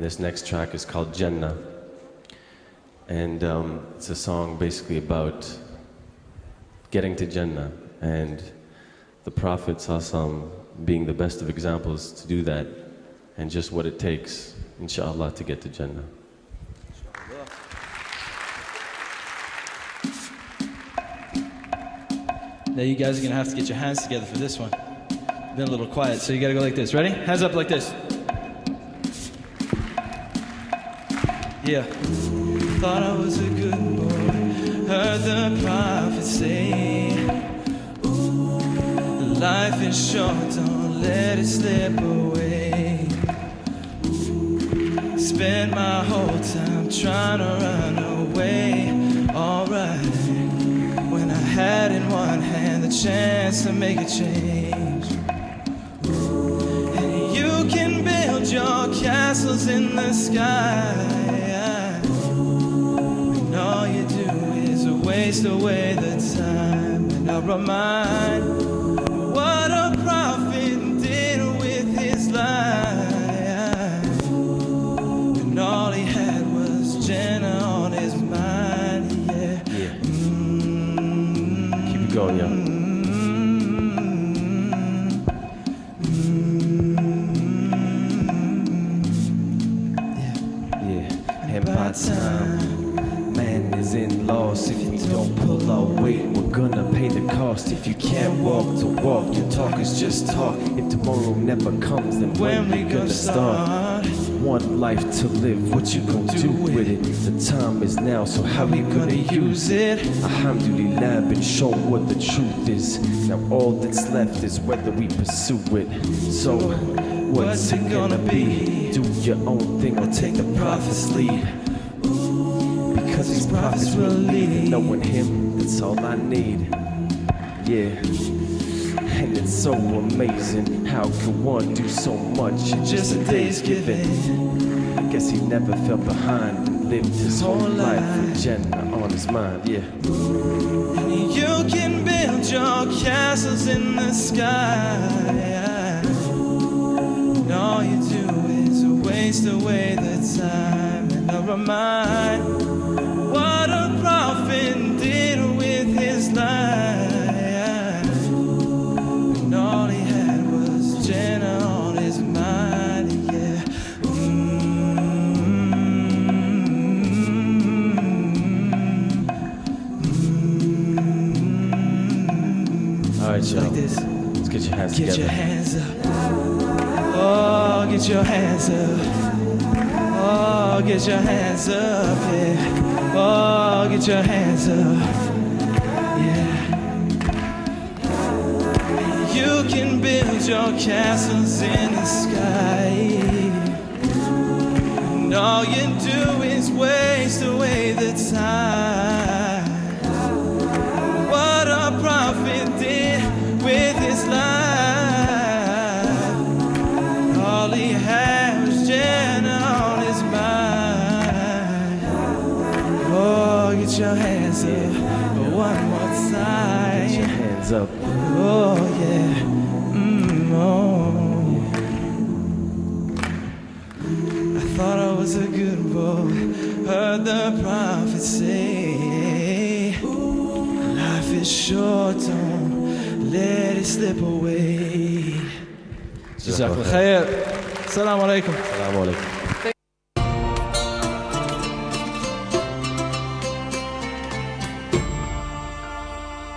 And this next track is called Jannah. And it's a song basically about getting to Jannah. And the Prophet ﷺ being the best of examples to do that. And just what it takes, inshallah, to get to Jannah. Now you guys are gonna have to get your hands together for this one. Been a little quiet, so you gotta go like this. Ready? Hands up like this. Yeah. Thought I was a good boy. Heard the prophet say, life is short, don't let it slip away. Spend my whole time trying to run away. Alright. When I had in one hand the chance to make a change. And you can build your castles in the sky, when all you do is waste away the time. And I'll remind what a prophet did with his life, when all he had was Jannah on his mind. Yeah. Keep it going, yo. And by time man is in loss, if you don't pull our weight, we're gonna pay the cost. If you can't walk to walk, your talk is just talk. If tomorrow never comes, then when we gonna start? One life to live, what you gonna do with it? The time is now, so how you gonna use it? Alhamdulillah, been shown what the truth is. Now all that's left is whether we pursue it. So what's it gonna be? Do your own thing or take the prophet's lead. Because these prophets will lead. Knowing him, that's all I need. Yeah. And it's so amazing. How can one do so much in just a day's giving? Guess he never fell behind and lived his whole life with Jannah on his mind. Yeah. You can build your castles in the sky, and all you do is waste away the time. And I'll remind what a prophet did with his life, and all he had was Jannah on his mind. Yeah. All right, y'all. Like this. Let's get your hands Get together. your hands up. Oh, get your hands up. Oh, get your hands up, yeah. Oh, get your hands up, yeah. You can build your castles in the sky, and all you do is waste away the time. What a prophet did with his life, all he had was Jannah on his mind. Oh, get your hands up one more time. Get your hands up. Oh, yeah. Oh. I thought I was a good boy. Heard the prophet say, life is short, don't let it slip away. جزاك الله خير. السلام عليكم. السلام عليكم.